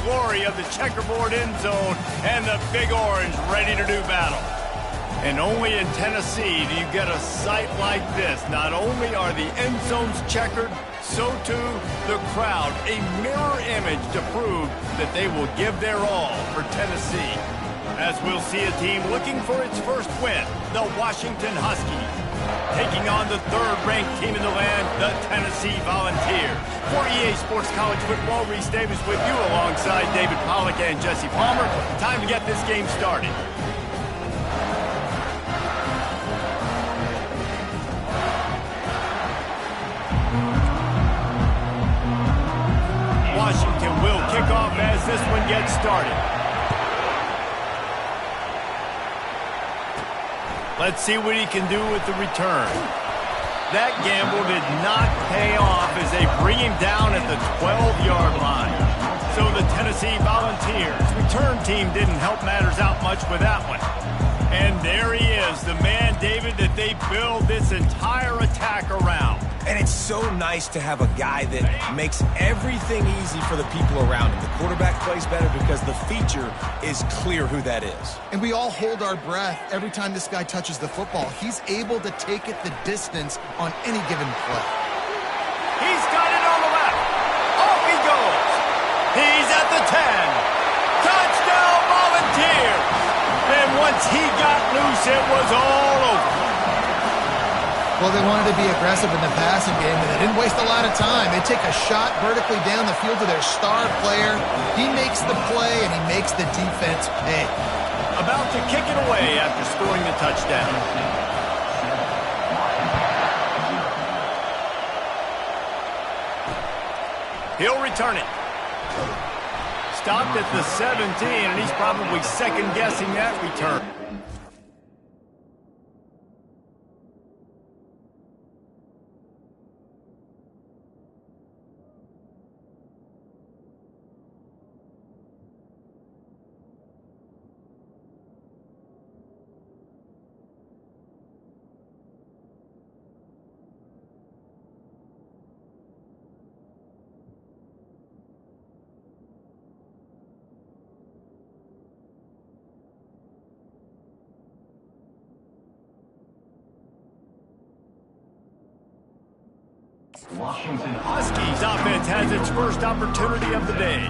glory of the checkerboard end zone and the Big Orange ready to do battle. And only in Tennessee do you get a sight like this. Not only are the end zones checkered, so too the crowd, a mirror image to prove that they will give their all for Tennessee. As we'll see a team looking for its first win, the Washington Huskies, taking on the third-ranked team in the land, the Tennessee Volunteers. For EA Sports College Football, Reese Davis with you alongside David Pollack and Jesse Palmer. Time to get this game started. Washington will kick off as this one gets started. Let's see what he can do with the return. That gamble did not pay off as they bring him down at the 12-yard line. So the Tennessee Volunteers return team didn't help matters out much with that one. And there he is, the man, David, that they build this entire attack around. And it's so nice to have a guy that makes everything easy for the people around him. The quarterback plays better because the feature is clear who that is. And we all hold our breath every time this guy touches the football. He's able to take it the distance on any given play. He's got it on the left. Off he goes. He's at the 10. Touchdown Volunteers. And once he got loose, it was all over. Well, they wanted to be aggressive in the passing game, and they didn't waste a lot of time. They take a shot vertically down the field to their star player. He makes the play, and he makes the defense pay. About to kick it away after scoring the touchdown. He'll return it. Stopped at the 17, and he's probably second-guessing that return. Washington Huskies offense has its first opportunity of the day.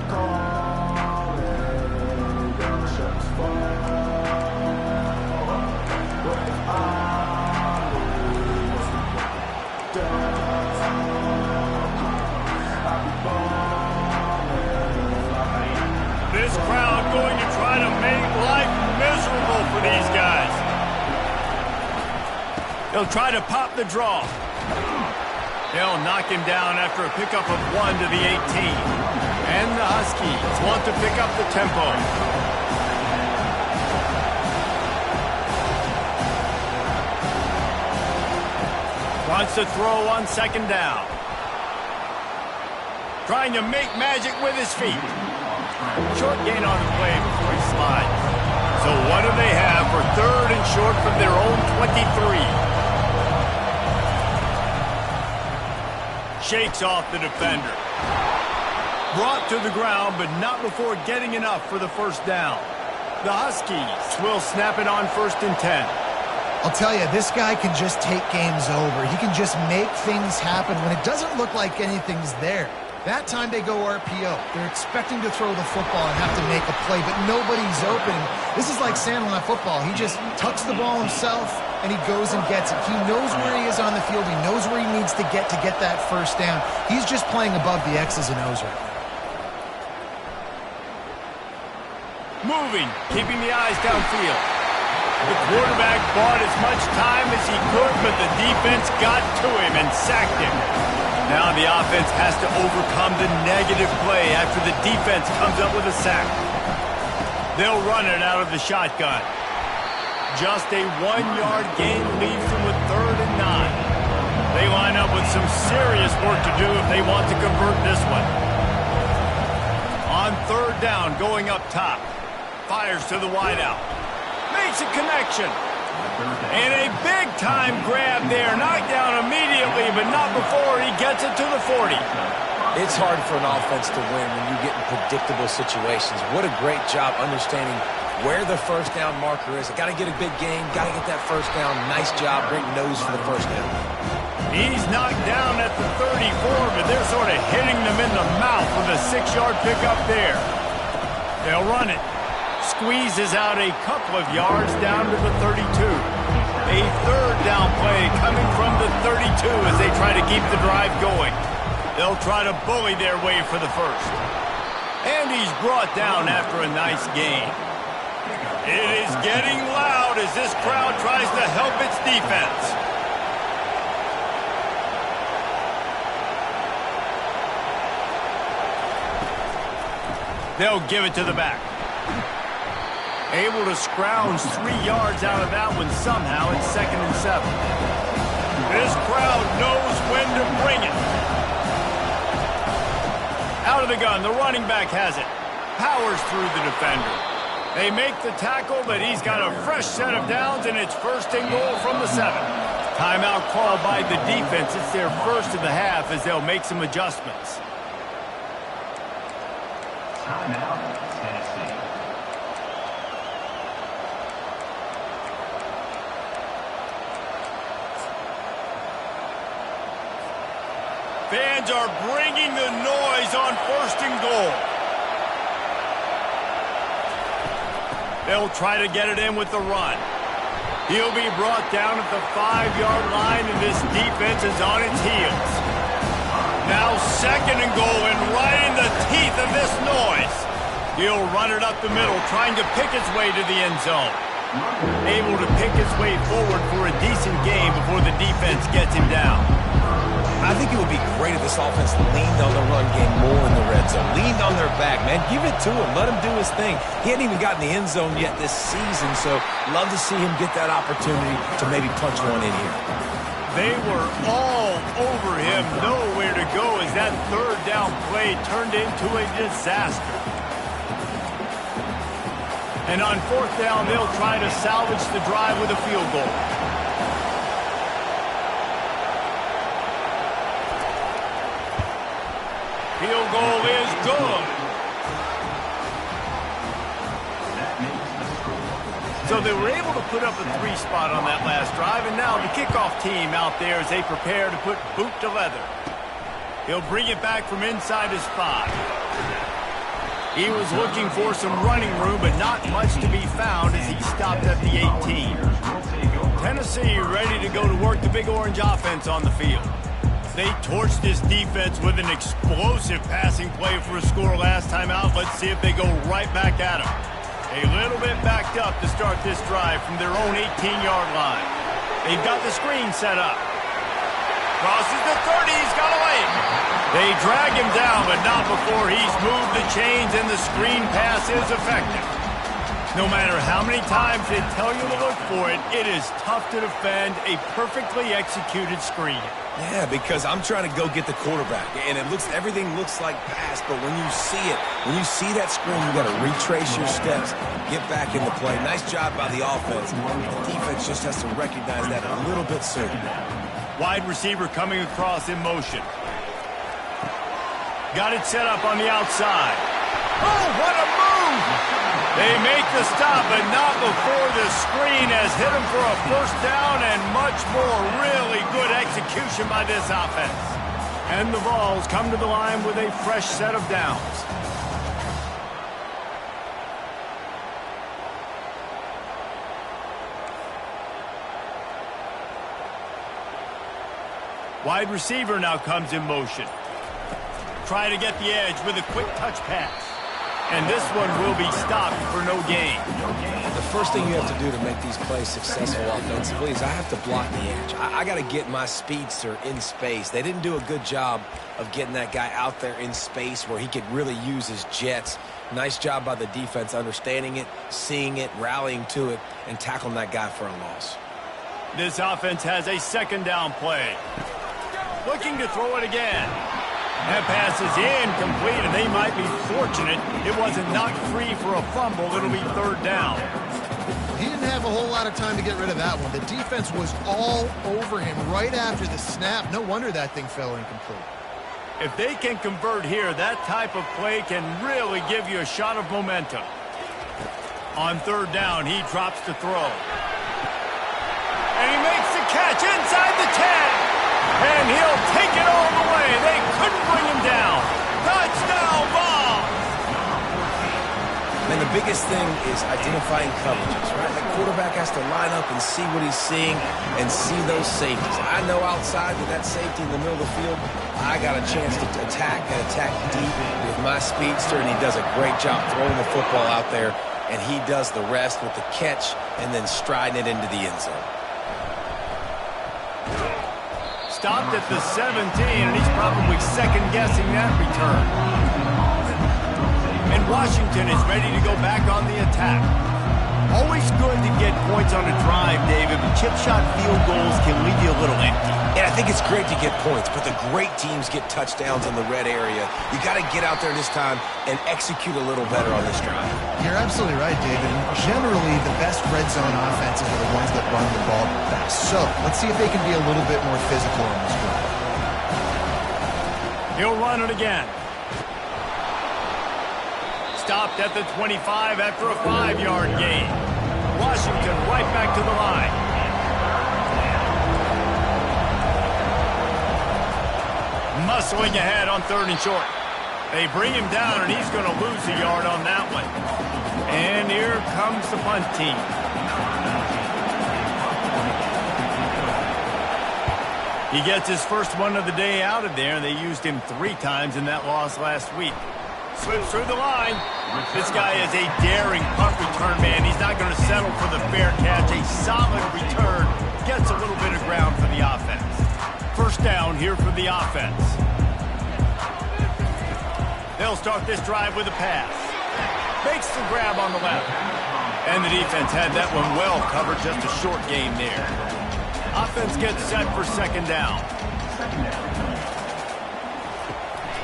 This crowd going to try to make life miserable for these guys. They'll try to pop the draw. They'll knock him down after a pickup of 1 to the 18. And the Huskies want to pick up the tempo. Wants to throw on second down. Trying to make magic with his feet. Short gain on the play before he slides. So what do they have for third and short from their own 23? Shakes off the defender. Brought to the ground, but not before getting enough for the first down. The Huskies will snap it on 1st and 10. I'll tell you, this guy can just take games over. He can just make things happen when it doesn't look like anything's there. That time they go RPO. They're expecting to throw the football and have to make a play, but nobody's open. This is like Sandlot football. He just tucks the ball himself, and he goes and gets it. He knows where he is on the field. He knows where he needs to get that first down. He's just playing above the X's and O's right now. Moving, keeping the eyes downfield. The quarterback bought as much time as he could, but the defense got to him and sacked him. Now the offense has to overcome the negative play after the defense comes up with a sack. They'll run it out of the shotgun. Just a 1-yard gain leaves them with 3rd and 9. They line up with some serious work to do if they want to convert this one. On 3rd down, going up top. Fires to the wideout. Makes a connection. And a big-time grab there. Knocked down immediately, but not before he gets it to the 40. It's hard for an offense to win when you get in predictable situations. What a great job understanding where the first down marker is. Got to get a big game, got to get that first down. Nice job, great nose for the first down. He's knocked down at the 34, but they're sort of hitting them in the mouth with a 6-yard pickup there. They'll run it. Squeezes out a couple of yards down to the 32. A third down play coming from the 32 as they try to keep the drive going. They'll try to bully their way for the first. And he's brought down after a nice gain. It is getting loud as this crowd tries to help its defense. They'll give it to the back. Able to scrounge 3 yards out of that one somehow. It's 2nd and 7. This crowd knows when to bring it. Out of the gun, the running back has it. Powers through the defender. They make the tackle, but he's got a fresh set of downs, and it's 1st and goal from the 7. Timeout called by the defense. It's their first of the half as they'll make some adjustments. Timeout, Tennessee. Fans are bringing the noise on 1st and goal. They'll try to get it in with the run. He'll be brought down at the 5-yard line, and this defense is on its heels. Now 2nd and goal, and right in the teeth of this noise. He'll run it up the middle, trying to pick his way to the end zone. Able to pick his way forward for a decent game before the defense gets him down. I think it would be great if this offense leaned on the run game more in the red zone. Leaned on their back, man. Give it to him. Let him do his thing. He hadn't even gotten the end zone yet this season, so love to see him get that opportunity to maybe punch one in here. They were all over him, nowhere to go as that 3rd down play turned into a disaster. And on 4th down, they'll try to salvage the drive with a field goal. Field goal is good. So they were able to put up a 3 spot on that last drive, and now the kickoff team out there as they prepare to put boot to leather. He'll bring it back from inside his 5. He was looking for some running room, but not much to be found as he stopped at the 18. Tennessee ready to go to work the Big Orange offense on the field. They torched this defense with an explosive passing play for a score last time out. Let's see if they go right back at him. A little bit backed up to start this drive from their own 18-yard line. They've got the screen set up. Crosses the 30, he's got away. They drag him down, but not before he's moved the chains and the screen pass is effective. No matter how many times they tell you to look for it, it is tough to defend a perfectly executed screen. Yeah, because I'm trying to go get the quarterback, and everything looks like pass, but when you see it, when you see that screen, you got to retrace your steps, get back in the play. Nice job by the offense. The defense just has to recognize that a little bit sooner. Wide receiver coming across in motion. Got it set up on the outside. Oh, what a move! They make the stop, but not before the screen has hit him for a 1st down and much more. Really good execution by this offense. And the Vols come to the line with a fresh set of downs. Wide receiver now comes in motion. Try to get the edge with a quick touch pass. And this one will be stopped for no gain. The first thing you have to do to make these plays successful offensively is I have to block the edge. I got to get my speedster in space. They didn't do a good job of getting that guy out there in space where he could really use his jets. Nice job by the defense understanding it, seeing it, rallying to it, and tackling that guy for a loss. This offense has a 2nd down play. Looking to throw it again. That pass is incomplete, and they might be fortunate it wasn't knocked free for a fumble. It'll be 3rd down. He didn't have a whole lot of time to get rid of that one. The defense was all over him right after the snap. No wonder that thing fell incomplete. If they can convert here, that type of play can really give you a shot of momentum. On third down, he drops to throw. And he makes the catch inside the 10. And he'll take it all the way. They couldn't bring him down. Touchdown ball. And the biggest thing is identifying coverages, right? The quarterback has to line up and see what he's seeing and see those safeties. I know outside with that safety in the middle of the field, I got a chance to attack and attack deep with my speedster, and he does a great job throwing the football out there, and he does the rest with the catch and then striding it into the end zone. Stopped at the 17, and he's probably second-guessing that return. And Washington is ready to go back on the attack. Always good to get points on a drive, David, but chip shot field goals can leave you a little empty. And I think it's great to get points, but the great teams get touchdowns in the red area. You got to get out there this time and execute a little better on this drive. You're absolutely right, David. And generally, the best red zone offenses are the ones that run the ball best. So let's see if they can be a little bit more physical on this drive. He'll run it again. Stopped at the 25 after a 5-yard gain. Washington right back to the line. Muscling ahead on third and short. They bring him down, and he's going to lose a yard on that one. And here comes the punt team. He gets his first one of the day out of there. They used him 3 times in that loss last week. Slips through the line. This guy is a daring punt return man. He's not going to settle for the fair catch. A solid return. Gets a little bit of ground for the offense. First down here for the offense. They'll start this drive with a pass. Makes the grab on the left. And the defense had that one well covered. Just a short gain there. Offense gets set for second down.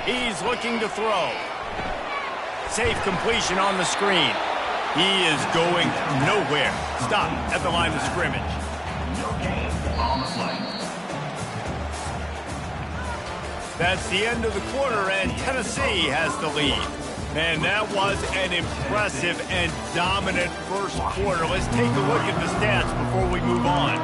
He's looking to throw. Safe completion on the screen. He is going nowhere. Stop at the line of scrimmage. That's the end of the quarter, and Tennessee has the lead. Man, that was an impressive and dominant first quarter. Let's take a look at the stats before we move on.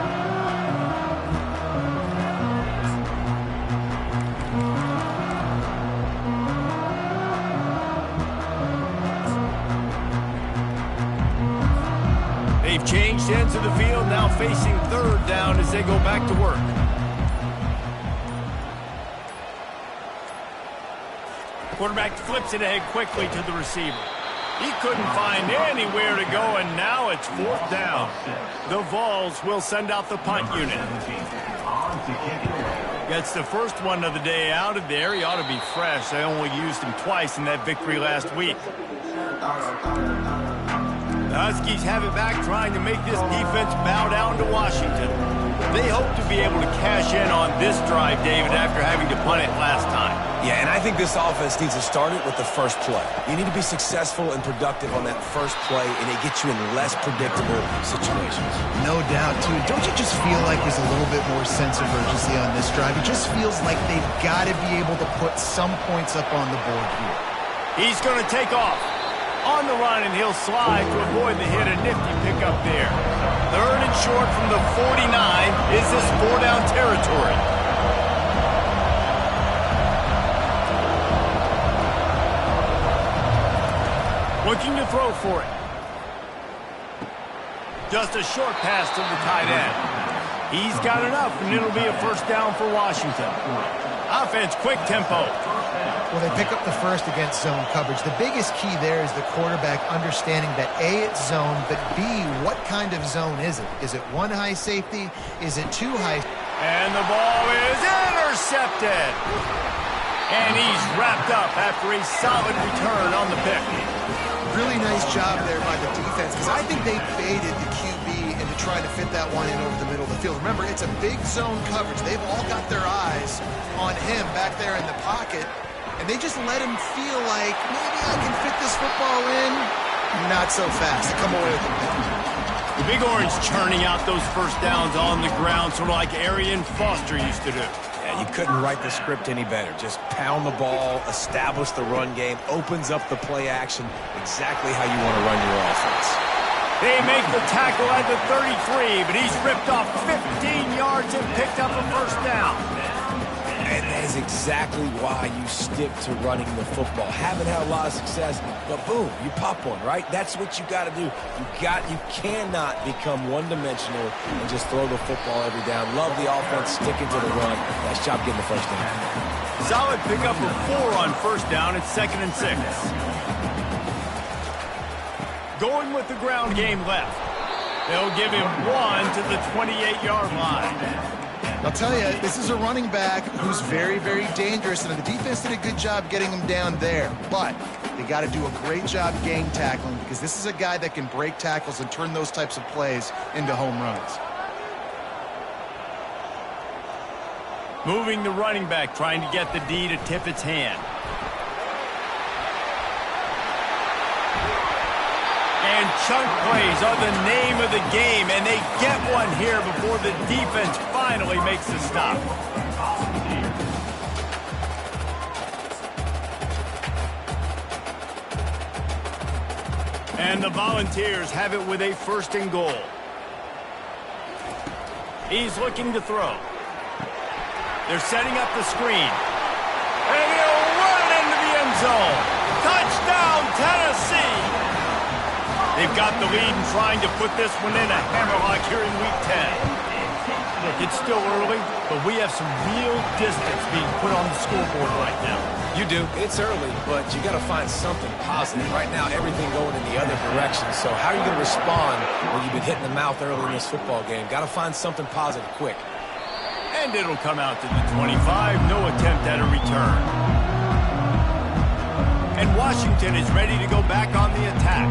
They've changed ends of the field, now facing third down as they go back to work. Quarterback flips it ahead quickly to the receiver. He couldn't find anywhere to go, and now it's fourth down. The Vols will send out the punt unit. Gets the first one of the day out of there. He ought to be fresh. They only used him twice in that victory last week. The Huskies have it back, trying to make this defense bow down to Washington. They hope to be able to cash in on this drive, David, after having to punt it last time. Yeah, and I think this offense needs to start it with the first play. You need to be successful and productive on that first play, and it gets you in less predictable situations. No doubt, too. Don't you just feel like there's a little bit more sense of urgency on this drive? It just feels like they've got to be able to put some points up on the board here. He's going to take off. On the run, and he'll slide to avoid the hit. A nifty pickup there. Third and short from the 49. Is this 4-down territory? Looking to throw for it. Just a short pass to the tight end. He's got enough, and it'll be a first down for Washington. Offense, quick tempo. Well, they pick up the first against zone coverage. The biggest key there is the quarterback understanding that A, it's zone, but B, what kind of zone is it? Is it one high safety? Is it two high? And the ball is intercepted. And he's wrapped up after a solid return on the pick. Really nice job there by the defense, because I think they baited the QB into trying to fit that one in over the middle of the field. Remember, it's a big zone coverage. They've all got their eyes on him back there in the pocket. And they just let him feel like, maybe I can fit this football in. Not so fast. Come away with it. The Big Orange churning out those first downs on the ground, sort of like Arian Foster used to do. Yeah, Yeah, you couldn't write the script any better. Just pound the ball, establish the run game, opens up the play action, exactly how you want to run your offense. They make the tackle at the 33, but he's ripped off 15 yards and picked up a first down. And that is exactly why you stick to running the football. Haven't had a lot of success, but boom, you pop one, right? That's what you got to do. You cannot become one-dimensional and just throw the football every down. Love the offense, sticking to the run. Nice job getting the first down. Solid pickup of 4 on first down. It's 2nd and 6. Going with the ground game left. They'll give him 1 to the 28-yard line. I'll tell you, this is a running back who's very, very dangerous, and the defense did a good job getting him down there. But they got to do a great job gang tackling, because this is a guy that can break tackles and turn those types of plays into home runs. Moving the running back, trying to get the D to tip its hand. And chunk plays are the name of the game, and they get one here before the defense finally makes the stop. And the Volunteers have it with a 1st and goal. He's looking to throw. They're setting up the screen. And he'll run it into the end zone. Touchdown, Tennessee! They've got the lead and trying to put this one in a hammerlock here in Week 10. Look, it's still early, but we have some real distance being put on the scoreboard right now. You do. It's early, but you got to find something positive. Right now, everything going in the other direction. So how are you going to respond when you've been hit in the mouth early in this football game? Got to find something positive quick. And it'll come out to the 25. No attempt at a return. And Washington is ready to go back on the attack.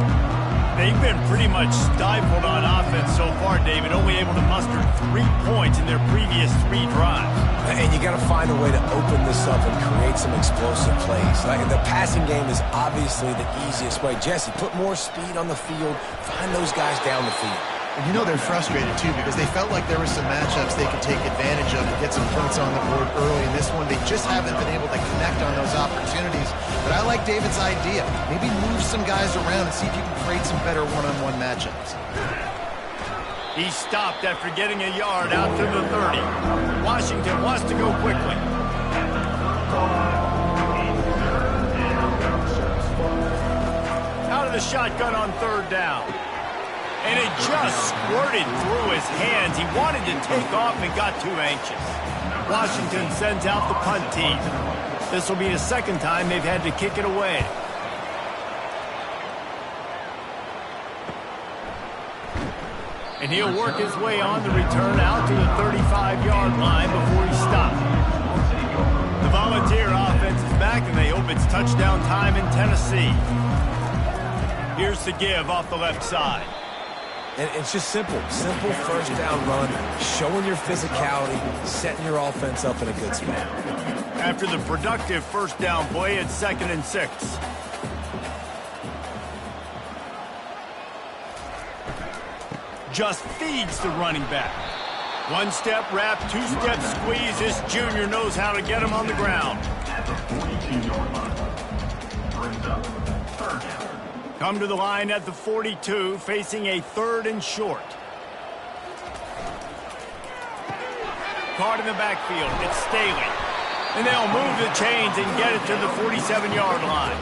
They've been pretty much stifled on offense so far, David, only able to muster 3 points in their previous 3 drives. And you got to find a way to open this up and create some explosive plays. Like, the passing game is obviously the easiest way. Jesse, put more speed on the field. Find those guys down the field. And you know they're frustrated, too, because they felt like there were some matchups they could take advantage of to get some points on the board early. In this one, they just haven't been able to connect on those opportunities. But I like David's idea. Maybe move some guys around and see if you can create some better one-on-one matchups. He stopped after getting a yard out to the 30. Washington wants to go quickly. Out of the shotgun on 3rd down. And it just squirted through his hands. He wanted to take off and got too anxious. Washington sends out the punt team. This will be the 2nd time they've had to kick it away. And he'll work his way on the return out to the 35-yard line before he stopped. The Volunteer offense is back, and they hope it's touchdown time in Tennessee. Here's the give off the left side. And it's just simple 1st down run, showing your physicality, setting your offense up in a good spot. After the productive 1st down play, it's 2nd and 6. Just feeds the running back. 1-step wrap, 2-step squeeze. This junior knows how to get him on the ground. Come to the line at the 42, facing a 3rd and short. Caught in the backfield. It's Staley. And they'll move the chains and get it to the 47-yard line.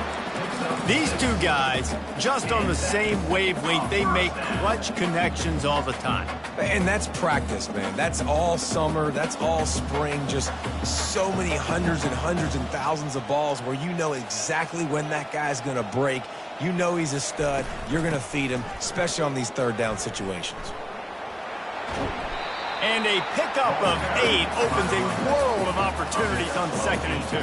These 2 guys, just on the same wavelength, they make clutch connections all the time. And that's practice, man. That's all summer. That's all spring. Just so many hundreds and thousands of balls where you know exactly when that guy's going to break. You know he's a stud. You're going to feed him, especially on these 3rd down situations. And a pickup of 8 opens a world of opportunities on 2nd and 2.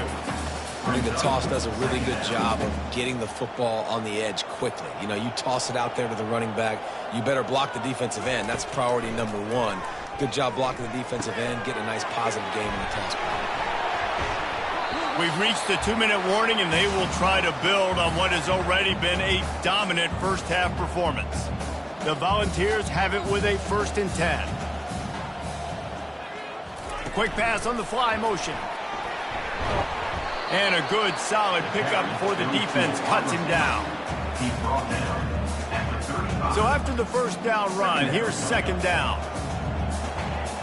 I think the toss does a really good job of getting the football on the edge quickly. You know, you toss it out there to the running back, you better block the defensive end. That's priority number 1. Good job blocking the defensive end, getting a nice positive game in the toss play. We've reached the 2-minute warning, and they will try to build on what has already been a dominant first-half performance. The Volunteers have it with a 1st and 10. Quick pass on the fly motion. And a good, solid pickup before the defense cuts him down. So after the first down run, here's second down.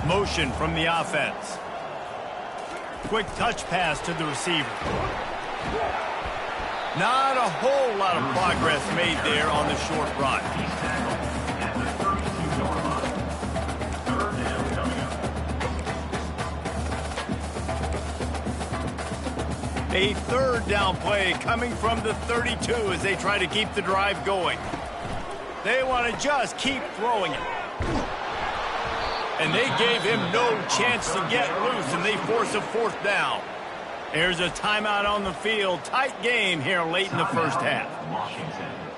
Motion from the offense. Quick touch pass to the receiver. Not a whole lot of progress made there on the short run. A third down play coming from the 32 as they try to keep the drive going. They want to just keep throwing it. And they gave him no chance to get loose, and they force a fourth down. There's a timeout on the field. Tight game here late in the first half.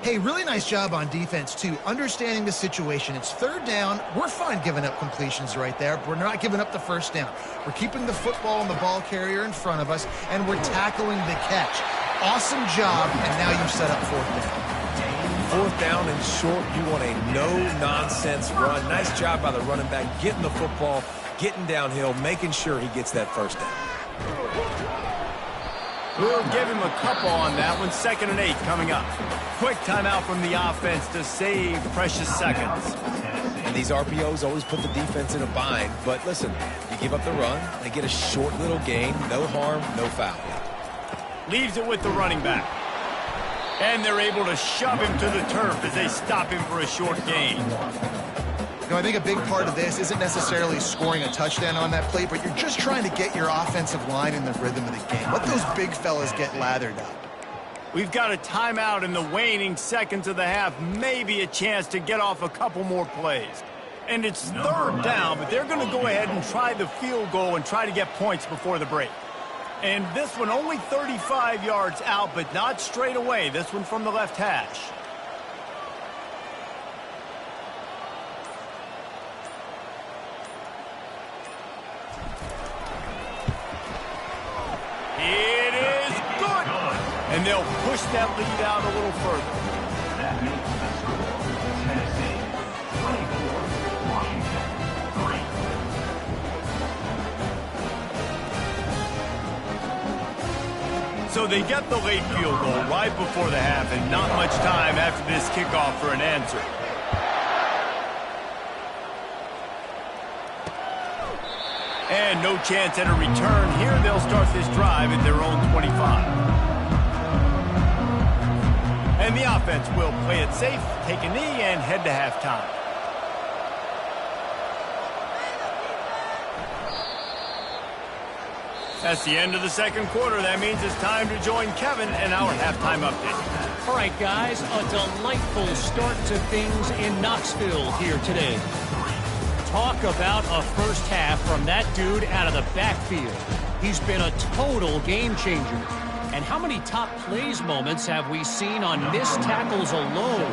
Hey, really nice job on defense, too. Understanding the situation. It's third down. We're fine giving up completions right there, but we're not giving up the first down. We're keeping the football and the ball carrier in front of us, and we're tackling the catch. Awesome job, and now you've set up fourth down. Fourth down and short, you want a no-nonsense run. Nice job by the running back, getting the football, getting downhill, making sure he gets that first down. We'll give him a couple on that one. 2nd and 8 coming up. Quick timeout from the offense to save precious seconds. And these RPOs always put the defense in a bind. But listen, you give up the run, they get a short little gain. No harm, no foul. Leaves it with the running back. And they're able to shove him to the turf as they stop him for a short gain. You know, I think a big part of this isn't necessarily scoring a touchdown on that play, but you're just trying to get your offensive line in the rhythm of the game. Let those big fellas get lathered up. We've got a timeout in the waning seconds of the half. Maybe a chance to get off a couple more plays. And it's third down, but they're going to go ahead and try the field goal and try to get points before the break. And this one only 35 yards out, but not straight away. This one from the left hash. It is good. And they'll push that lead out a little further. That makes the score Tennessee 24, Washington 3. So they get the late field goal right before the half, and not much time after this kickoff for an answer. And no chance at a return here. They'll start this drive at their own 25. And the offense will play it safe, take a knee, and head to halftime. That's the end of the second quarter. That means it's time to join Kevin in our halftime update. All right, guys, a delightful start to things in Knoxville here today. Talk about a first half from that dude out of the backfield. He's been a total game changer. And how many top plays moments have we seen on missed tackles alone?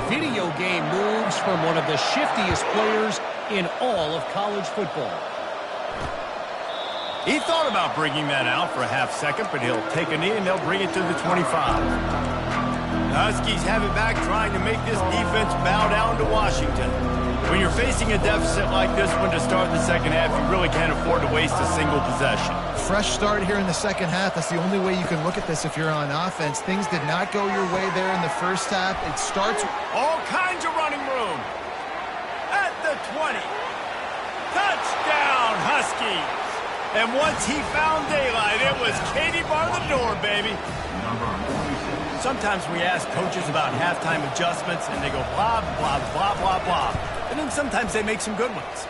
Video game moves from one of the shiftiest players in all of college football. He thought about bringing that out for a half second, but he'll take a knee and they'll bring it to the 25. The Huskies have it back, trying to make this defense bow down to Washington. When you're facing a deficit like this one to start the second half, you really can't afford to waste a single possession. Fresh start here in the second half. That's the only way you can look at this if you're on offense. Things did not go your way there in the first half. It starts all kinds of running room. At the 20. Touchdown, Huskies. And once he found daylight, it was Katie bar the door, baby. Sometimes we ask coaches about halftime adjustments, and they go blah, blah, blah, blah, blah. And then sometimes they make some good ones.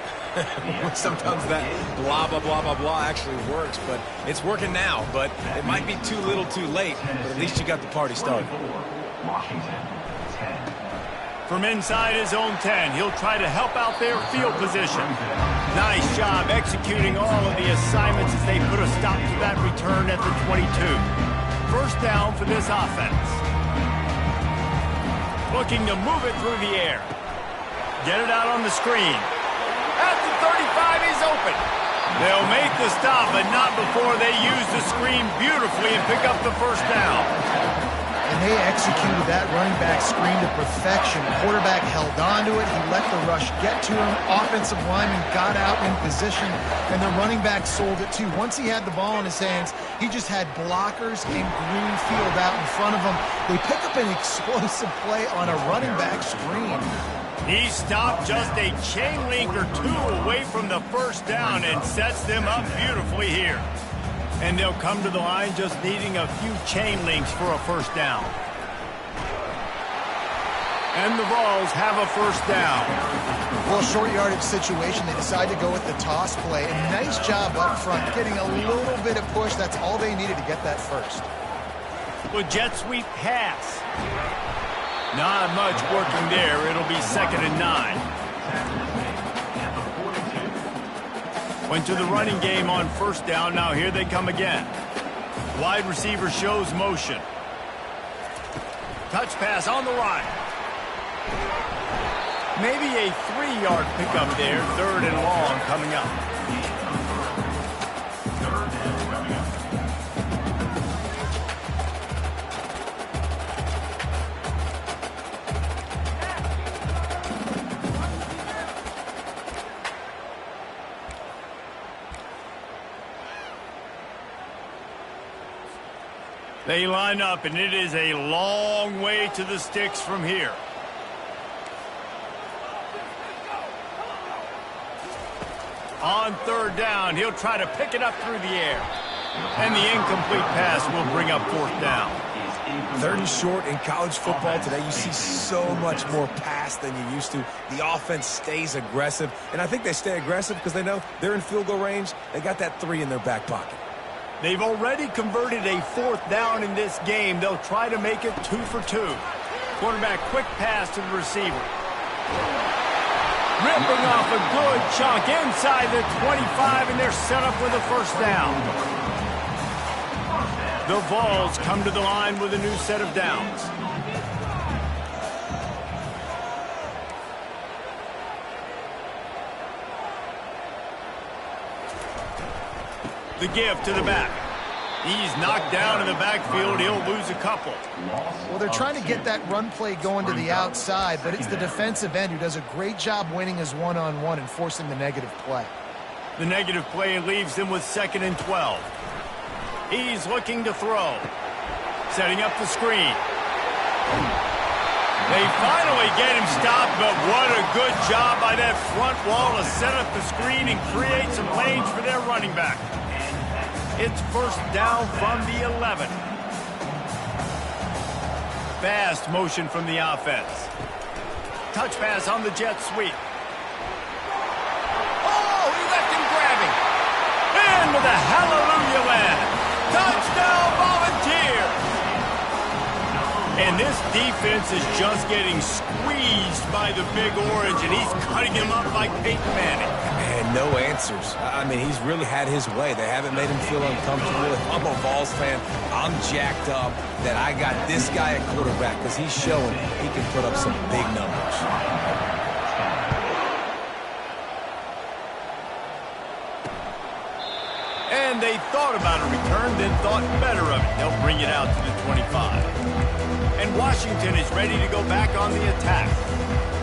Sometimes that blah, blah, blah, blah, blah actually works, but it's working now. But it might be too little too late, but at least you got the party started. Washington 10. From inside his own 10, he'll try to help out their field position. Nice job executing all of the assignments as they put a stop to that return at the 22. First down for this offense. Looking to move it through the air. Get it out on the screen. At the 35, he's open. They'll make the stop, but not before they use the screen beautifully and pick up the first down. and they executed that running back screen to perfection. Quarterback held on to it. He let the rush get to him. Offensive lineman got out in position, and the running back sold it too. Once he had the ball in his hands, he just had blockers and green field out in front of him. They pick up an explosive play on a running back screen. He stopped just a chain link or two away from the first down and sets them up beautifully here. And they'll come to the line just needing a few chain links for a first down. And the Vols have a first down. Well, short yardage situation, they decide to go with the toss play. And nice job up front, getting a little bit of push. That's all they needed to get that first. Well, jet sweep pass. Not much working there. It'll be 2nd and 9. Went to the running game on first down. Now here they come again. Wide receiver shows motion. Touch pass on the right. Maybe a 3-yard pickup there. 3rd and long coming up. They line up, and it is a long way to the sticks from here. On 3rd down, he'll try to pick it up through the air. And the incomplete pass will bring up 4th down. 3rd and short in college football today. You see so much more pass than you used to. The offense stays aggressive, and I think they stay aggressive because they know they're in field goal range. They got that 3 in their back pocket. They've already converted a 4th down in this game. They'll try to make it 2 for 2. Quarterback quick pass to the receiver. Ripping off a good chunk inside the 25, and they're set up with a first down. The Vols come to the line with a new set of downs. The give to the back. He's knocked down in the backfield. He'll lose a couple. Well, they're trying to get that run play going to the outside, but it's the defensive end who does a great job winning his one-on-one and forcing the negative play. The negative play leaves them with 2nd and 12. He's looking to throw. Setting up the screen. They finally get him stopped, but what a good job by that front wall to set up the screen and create some lanes for their running back. It's first down from the 11. Fast motion from the offense. Touch pass on the jet sweep. Oh, he left him grabbing. Into the hallelujah land. Touchdown Volunteers. And this defense is just getting squeezed by the Big Orange, and he's cutting him up like Peyton Manning. And no answers. I mean, he's really had his way. They haven't made him feel uncomfortable. If I'm a Vols fan, I'm jacked up that I got this guy at quarterback because he's showing he can put up some big numbers. And they thought about a return, then thought better of it. They'll bring it out to the 25. And Washington is ready to go back on the attack.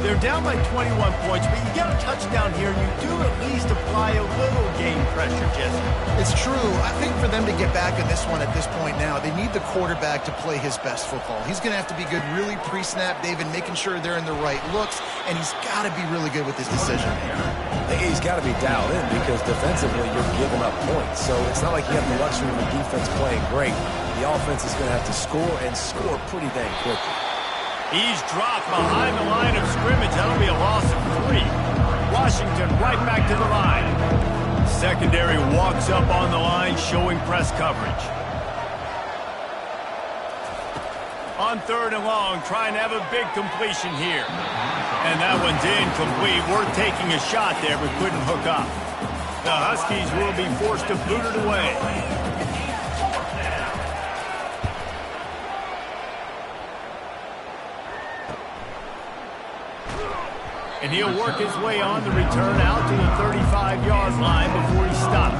They're down by 21 points, but you get a touchdown here, and you do at least apply a little game pressure, Jesse. It's true. I think for them to get back in this one at this point now, they need the quarterback to play his best football. He's going to have to be good really pre-snap, David, making sure they're in the right looks, and he's got to be really good with his decision. He's got to be dialed in because defensively you're giving up points. So it's not like you have the luxury of the defense playing great. The offense is going to have to score and score pretty dang quickly. He's dropped behind the line of scrimmage. That'll be a loss of 3. Washington right back to the line. Secondary walks up on the line, showing press coverage. On 3rd and long, trying to have a big completion here. And that one's incomplete. We're taking a shot there, but couldn't hook up. The Huskies will be forced to boot it away. And he'll work his way on the return out to the 35-yard line before he stopped.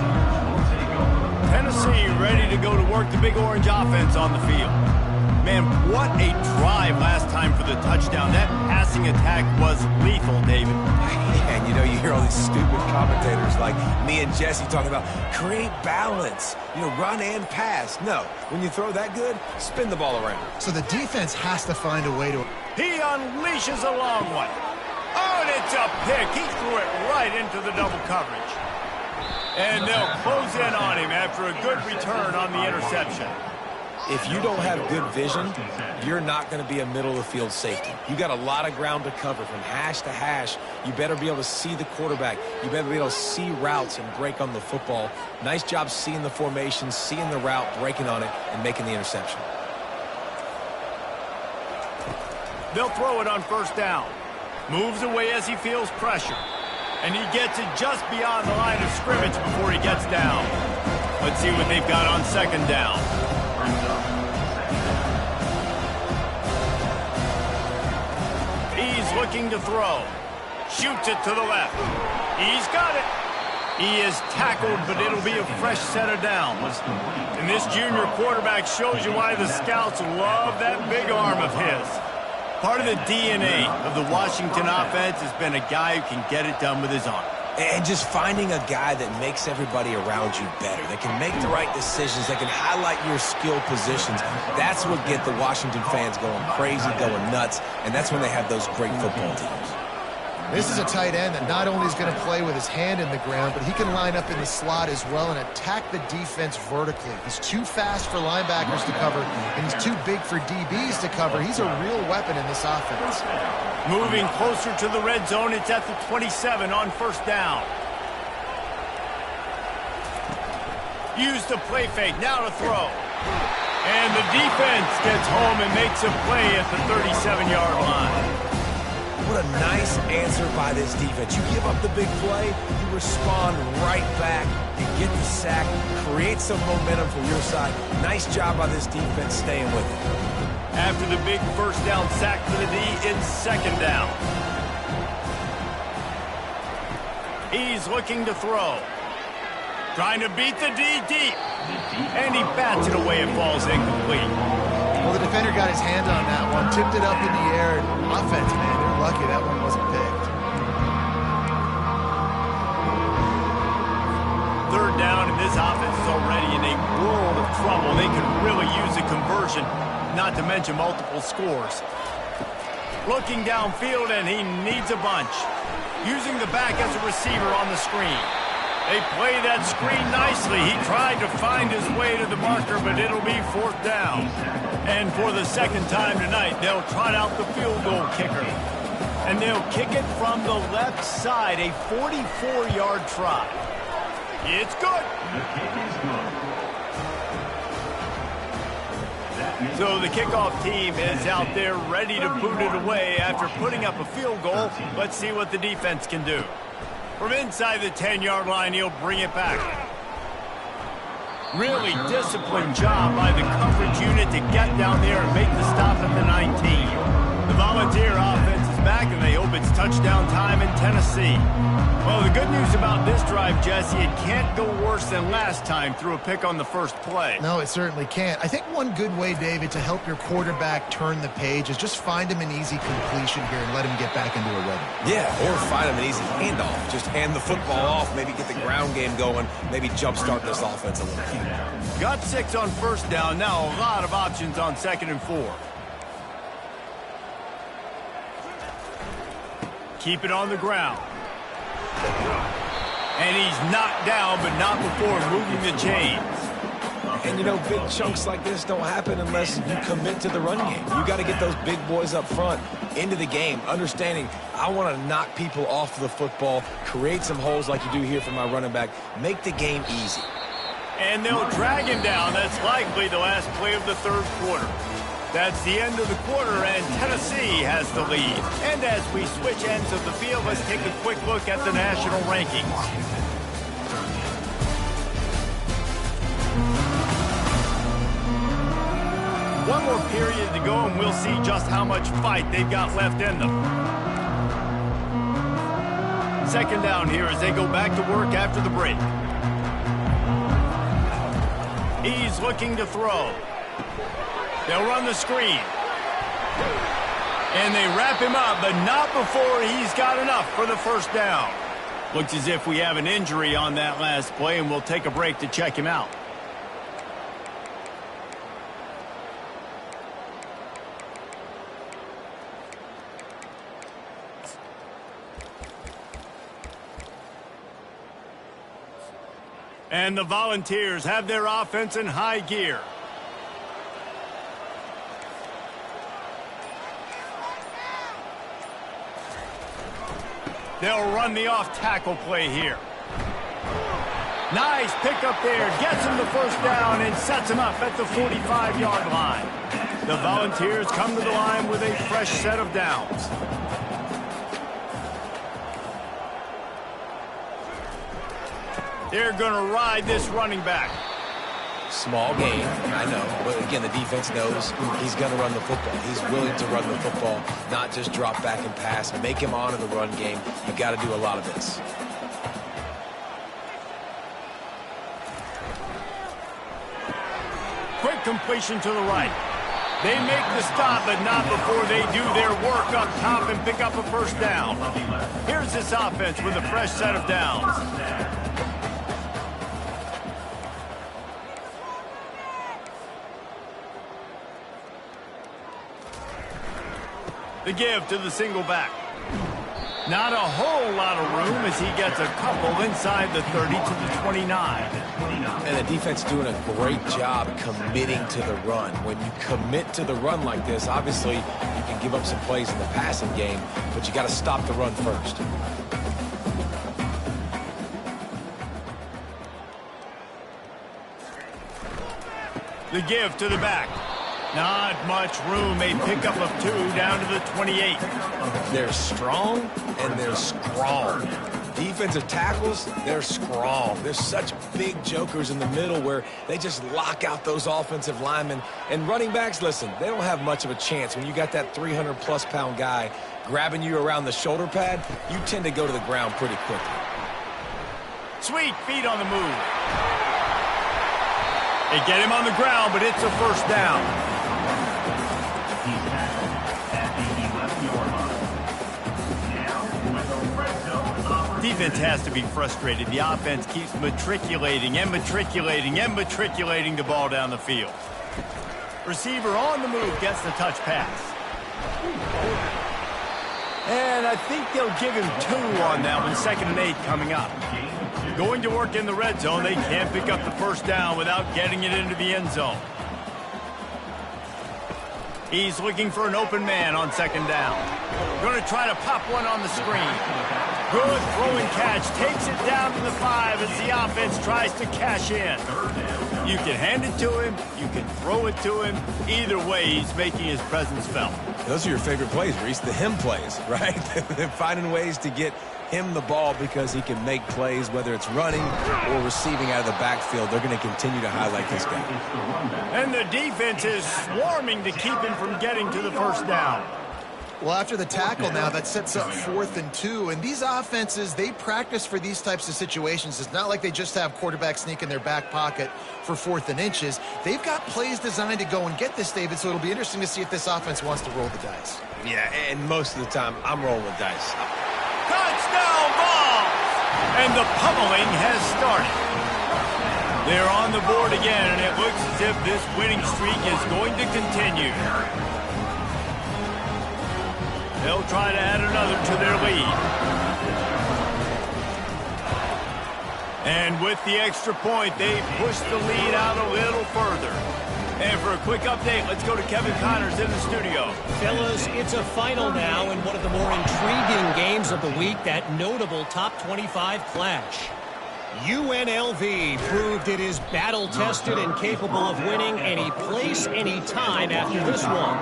Tennessee ready to go to work the Big Orange offense on the field. Man, what a drive last time for the touchdown. That passing attack was lethal, David. And you know, you hear all these stupid commentators like me and Jesse talking about create balance, you know, run and pass. No, when you throw that good, spin the ball around. So the defense has to find a way to... He unleashes a long one. Oh, and it's a pick. He threw it right into the double coverage. And they'll close in on him after a good return on the interception. If you don't have good vision, you're not going to be a middle-of-the-field safety. You got a lot of ground to cover from hash to hash. You better be able to see the quarterback. You better be able to see routes and break on the football. Nice job seeing the formation, seeing the route, breaking on it, and making the interception. They'll throw it on first down. Moves away as he feels pressure. And he gets it just beyond the line of scrimmage before he gets down. Let's see what they've got on second down. He's looking to throw. Shoots it to the left. He's got it. He is tackled, but it'll be a fresh set of downs. And this junior quarterback shows you why the scouts love that big arm of his. Part of the DNA of the Washington offense has been a guy who can get it done with his arm. And just finding a guy that makes everybody around you better, that can make the right decisions, that can highlight your skill positions. That's what get the Washington fans going crazy, going nuts, and that's when they have those great football teams. This is a tight end that not only is going to play with his hand in the ground, but he can line up in the slot as well and attack the defense vertically. He's too fast for linebackers to cover, and he's too big for DBs to cover. He's a real weapon in this offense. Moving closer to the red zone, it's at the 27 on first down. Use the play fake, now to throw. And the defense gets home and makes a play at the 37-yard line. What a nice answer by this defense. You give up the big play, you respond right back, you get the sack, create some momentum for your side. Nice job by this defense staying with it. After the big first down sack for the D, it's second down. He's looking to throw. Trying to beat the D deep. And he bats it away. It falls incomplete. Well, the defender got his hand on that one, tipped it up in the air. Offense, man, they're lucky that one wasn't picked. Third down, and this offense is already in a world of trouble. They could really use a conversion, not to mention multiple scores. Looking downfield, and he needs a bunch. Using the back as a receiver on the screen. They play that screen nicely. He tried to find his way to the marker, but it'll be fourth down. And for the second time tonight, they'll trot out the field goal kicker. And they'll kick it from the left side, a 44-yard try. It's good. So the kickoff team is out there ready to boot it away after putting up a field goal. Let's see what the defense can do. From inside the 10-yard line, he'll bring it back. Really disciplined job by the coverage unit to get down there and make the stop at the 19. The Volunteer offense is back, and they hope it's touchdown time in Tennessee. Well, the good news about this drive, Jesse, it can't go worse than last time through a pick on the first play. No, it certainly can't. I think one good way, David, to help your quarterback turn the page is just find him an easy completion here and let him get back into a rhythm. Yeah, or find him an easy handoff. Just hand the football off, maybe get the ground game going, maybe jumpstart this offense a little bit. Got 6 on first down. Now a lot of options on 2nd and 4. Keep it on the ground. And he's knocked down, but not before moving the chains. And, you know, big chunks like this don't happen unless you commit to the run game. You got to get those big boys up front into the game, understanding I want to knock people off the football, create some holes like you do here for my running back, make the game easy. And they'll drag him down. That's likely the last play of the third quarter. That's the end of the quarter, and Tennessee has the lead. And as we switch ends of the field, let's take a quick look at the national rankings. One more period to go, and we'll see just how much fight they've got left in them. Second down here as they go back to work after the break. He's looking to throw. They'll run the screen. And they wrap him up, but not before he's got enough for the first down. Looks as if we have an injury on that last play, and we'll take a break to check him out. And the Volunteers have their offense in high gear. They'll run the off-tackle play here. Nice pickup there. Gets him the first down and sets him up at the 45-yard line. The Volunteers come to the line with a fresh set of downs. They're going to ride this running back. Small game, I know. But again, the defense knows he's going to run the football. He's willing to run the football, not just drop back and pass. Make him honor the run game. You've got to do a lot of this. Quick completion to the right. They make the stop, but not before they do their work up top and pick up a first down. Here's this offense with a fresh set of downs. The give to the single back. Not a whole lot of room as he gets a couple inside the 30 to the 29. And the defense doing a great job committing to the run. When you commit to the run like this, obviously you can give up some plays in the passing game, but you got to stop the run first. The give to the back. Not much room. A pickup of 2 down to the 28. They're strong and they're strong. Defensive tackles, they're strong. There's such big jokers in the middle where they just lock out those offensive linemen. And running backs, listen, they don't have much of a chance. When you got that 300-plus pound guy grabbing you around the shoulder pad, you tend to go to the ground pretty quickly. Sweet feet on the move. They get him on the ground, but it's a first down. Defense has to be frustrated. The offense keeps matriculating and matriculating and matriculating the ball down the field. Receiver on the move gets the touch pass. And I think they'll give him 2 on that one. 2nd and 8 coming up. Going to work in the red zone. They can't pick up the first down without getting it into the end zone. He's looking for an open man on 2nd down. Going to try to pop one on the screen. Good throwing catch. Takes it down to the 5 as the offense tries to cash in. You can hand it to him. You can throw it to him. Either way, he's making his presence felt. Those are your favorite plays, Reese, the him plays, right? They're finding ways to get him the ball because he can make plays, whether it's running or receiving out of the backfield. They're going to continue to highlight this guy. And the defense is swarming to keep him from getting to the first down. Well, after the tackle now, that sets up 4th and 2. And these offenses, they practice for these types of situations. It's not like they just have quarterback sneak in their back pocket for 4th and inches. They've got plays designed to go and get this, David, so it'll be interesting to see if this offense wants to roll the dice. Yeah, and most of the time, I'm rolling the dice. Touchdown ball! And the pummeling has started. They're on the board again, and it looks as if this winning streak is going to continue. They'll try to add another to their lead. And with the extra point, they push the lead out a little further. And for a quick update, let's go to Kevin Connors in the studio. Fellas, it's a final now in one of the more intriguing games of the week, that notable top 25 clash. UNLV proved it is battle-tested and capable of winning any place, any time after this one.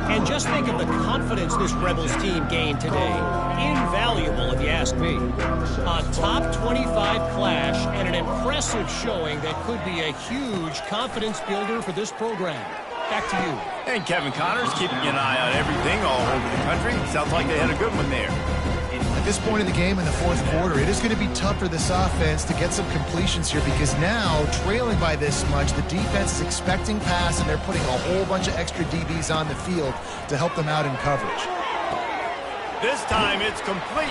And just think of the confidence this Rebels team gained today. Invaluable, if you ask me. A top 25 clash and an impressive showing that could be a huge confidence builder for this program. Back to you. And Kevin Connors keeping an eye on everything all over the country. Sounds like they had a good one there. At this point in the game in the fourth quarter, it is going to be tough for this offense to get some completions here because now, trailing by this much, the defense is expecting pass, and they're putting a whole bunch of extra DBs on the field to help them out in coverage. This time it's complete.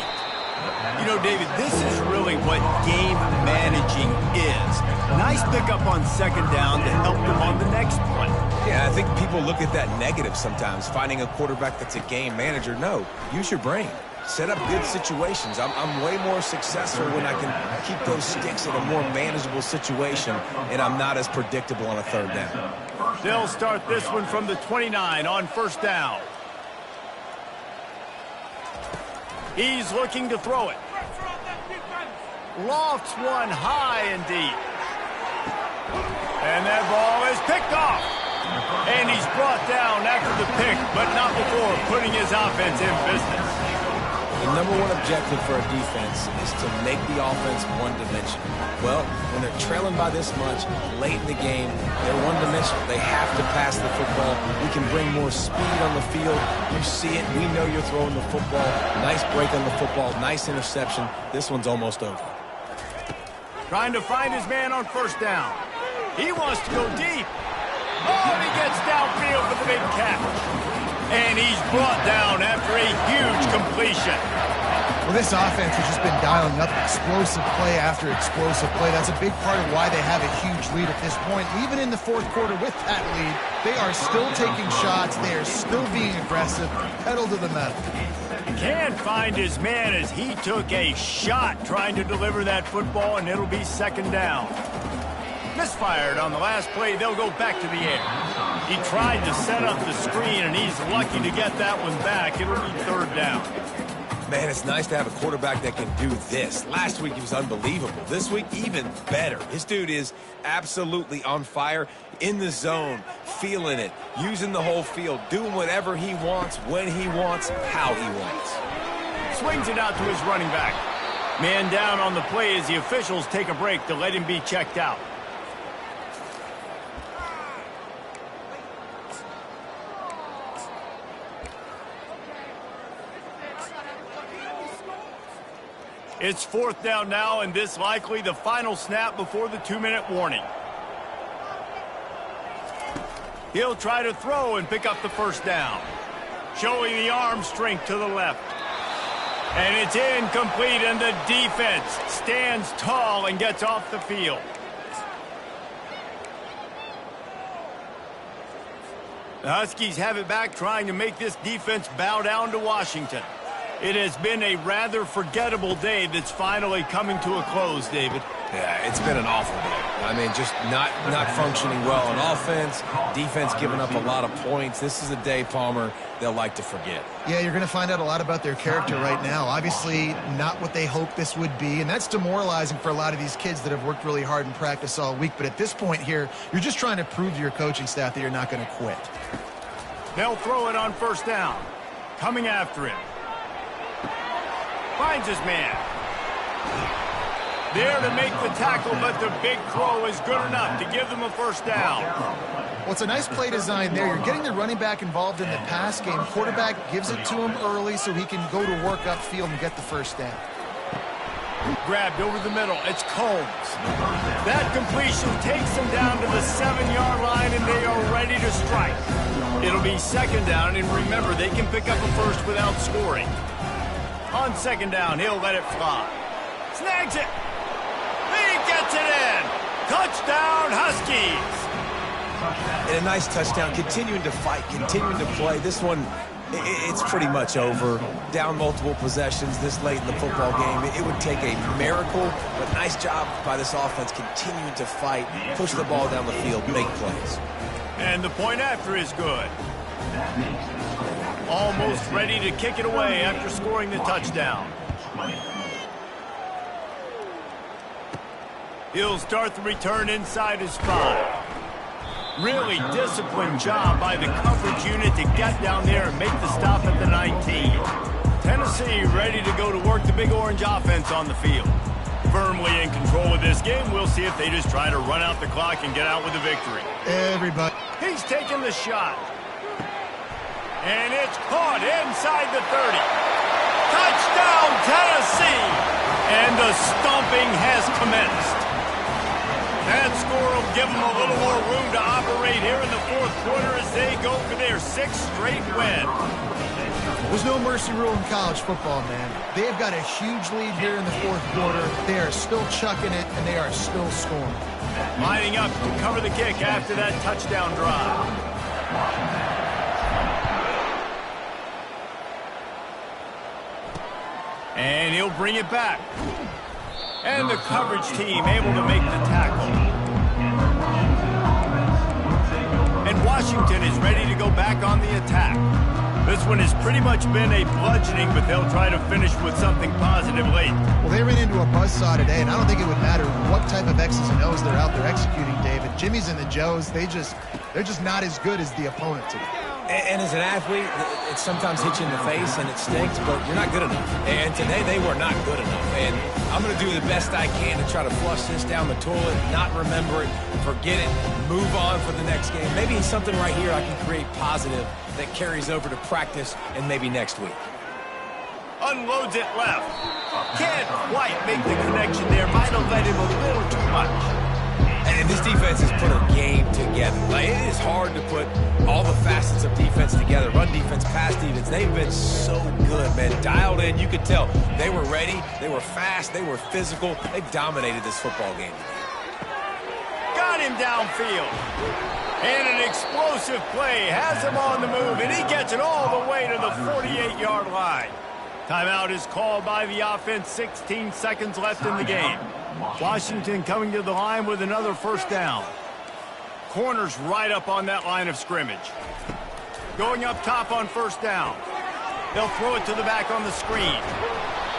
You know, David, this is really what game managing is. Nice pickup on second down to help them on the next play. Yeah, I think people look at that negative sometimes, finding a quarterback that's a game manager. No, use your brain. Set up good situations. I'm way more successful when I can keep those sticks in a more manageable situation, and I'm not as predictable on a third down. They'll start this one from the 29 on first down. He's looking to throw it. Lofts one high and deep. And that ball is picked off. And he's brought down after the pick, but not before putting his offense in business. The number one objective for a defense is to make the offense one-dimensional. Well, when they're trailing by this much, late in the game, they're one-dimensional. They have to pass the football. We can bring more speed on the field. You see it. We know you're throwing the football. Nice break on the football. Nice interception. This one's almost over. Trying to find his man on first down. He wants to go deep. Oh, and he gets downfield for the big catch. And he's brought down after a huge completion. Well, this offense has just been dialing up explosive play after explosive play. That's a big part of why they have a huge lead at this point. Even in the fourth quarter with that lead, they are still taking shots. They are still being aggressive, pedal to the metal. Can't find his man as he took a shot trying to deliver that football, and it'll be second down. Misfired on the last play. They'll go back to the air. He tried to set up the screen, and he's lucky to get that one back. It'll be third down. Man, it's nice to have a quarterback that can do this. Last week, he was unbelievable. This week, even better. This dude is absolutely on fire, in the zone, feeling it, using the whole field, doing whatever he wants, when he wants, how he wants. Swings it out to his running back. Man down on the play as the officials take a break to let him be checked out. It's fourth down now, and this likely the final snap before the 2-minute warning. He'll try to throw and pick up the first down. Showing the arm strength to the left. And it's incomplete, and the defense stands tall and gets off the field. The Huskies have it back, trying to make this defense bow down to Washington. It has been a rather forgettable day that's finally coming to a close, David. Yeah, it's been an awful day. I mean, just not functioning well on offense, defense giving up a lot of points. This is a day, Palmer, they'll like to forget. Yeah, you're going to find out a lot about their character right now. Obviously, not what they hoped this would be, and that's demoralizing for a lot of these kids that have worked really hard in practice all week. But at this point here, you're just trying to prove to your coaching staff that you're not going to quit. They'll throw it on first down. Coming after him. Finds his man. There to make the tackle, but the big throw is good enough to give them a first down. Well, it's a nice play design there. You're getting the running back involved in the pass game. Quarterback gives it to him early so he can go to work upfield and get the first down. Grabbed over the middle. It's Combs. That completion takes them down to the 7-yard line, and they are ready to strike. It'll be second down, and remember, they can pick up a first without scoring. On second down, he'll let it fly. Snags it. He gets it in. Touchdown, Huskies. And a nice touchdown, continuing to fight, continuing to play. This one, it's pretty much over. Down multiple possessions this late in the football game. It would take a miracle, but nice job by this offense continuing to fight, push the ball down the field, make plays. And the point after is good. Almost ready to kick it away after scoring the touchdown. He'll start the return inside his 5. Really disciplined job by the coverage unit to get down there and make the stop at the 19. Tennessee ready to go to work the Big Orange offense on the field. Firmly in control of this game. We'll see if they just try to run out the clock and get out with a victory. Everybody. He's taking the shot. And it's caught inside the 30. Touchdown, Tennessee! And the stomping has commenced. That score will give them a little more room to operate here in the fourth quarter as they go for their 6th straight win. There's no mercy rule in college football, man. They've got a huge lead here in the fourth quarter. They are still chucking it, and they are still scoring. Lining up to cover the kick after that touchdown drive. And he'll bring it back. And the coverage team able to make the tackle. And Washington is ready to go back on the attack. This one has pretty much been a bludgeoning, but they'll try to finish with something positive late. Well, they ran into a buzzsaw today, and I don't think it would matter what type of X's and O's they're out there executing, David. Jimmy's and the Joes, they're just not as good as the opponent today. And as an athlete, it sometimes hits you in the face and it stinks, but you're not good enough. And today they were not good enough. And I'm going to do the best I can to try to flush this down the toilet, not remember it, forget it, move on for the next game. Maybe something right here I can create positive that carries over to practice and maybe next week. Unloads it left. Can't quite make the connection there. Might have led him a little too much. And this defense has put a game together. Like, it is hard to put all the facets of defense together. Run defense, pass defense. They've been so good, man. Dialed in. You could tell they were ready. They were fast. They were physical. They dominated this football game. Got him downfield. And an explosive play has him on the move, and he gets it all the way to the 48-yard line. Timeout is called by the offense. 16 seconds left in the game. Washington coming to the line with another first down. Corners right up on that line of scrimmage. Going up top on first down. They'll throw it to the back on the screen.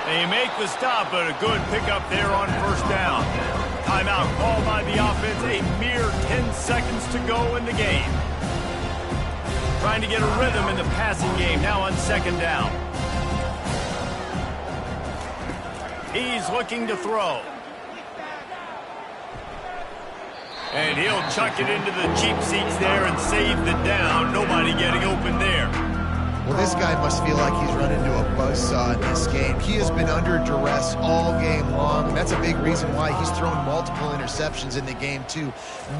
They make the stop, but a good pickup there on first down. Timeout called by the offense. A mere 10 seconds to go in the game. Trying to get a rhythm in the passing game now on second down. He's looking to throw. And he'll chuck it into the cheap seats there and save the down. Nobody getting open there. Well, this guy must feel like he's run into a buzzsaw in this game. He has been under duress all game long, and that's a big reason why he's thrown multiple interceptions in the game, too.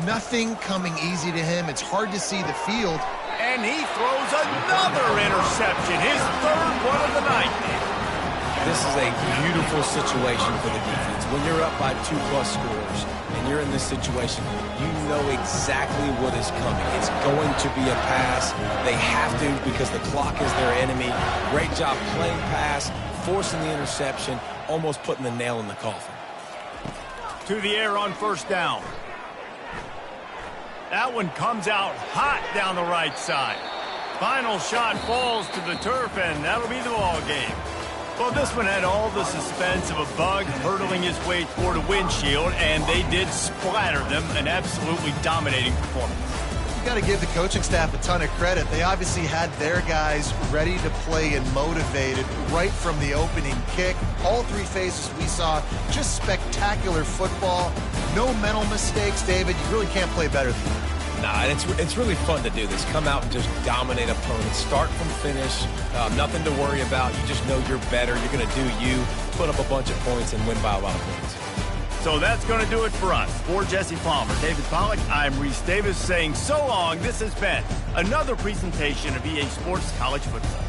Nothing coming easy to him. It's hard to see the field. And he throws another interception, his third one of the night. This is a beautiful situation for the defense. When you're up by 2+ scores and you're in this situation, you know exactly what is coming. It's going to be a pass. They have to because the clock is their enemy. Great job playing pass, forcing the interception, almost putting the nail in the coffin. To the air on first down. That one comes out hot down the right side. Final shot falls to the turf, and that'll be the ball game. Well, this one had all the suspense of a bug hurtling his way toward a windshield, and they did splatter them. An absolutely dominating performance. You got to give the coaching staff a ton of credit. They obviously had their guys ready to play and motivated right from the opening kick. All three phases we saw, just spectacular football. No mental mistakes, David. You really can't play better than that. Nah, and it's really fun to do this. Come out and just dominate opponents. Start from finish. Nothing to worry about. You just know you're better. You're going to do you, put up a bunch of points, and win by a lot of points. So that's going to do it for us. For Jesse Palmer, David Pollack, I'm Reese Davis saying so long. This has been another presentation of EA Sports College Football.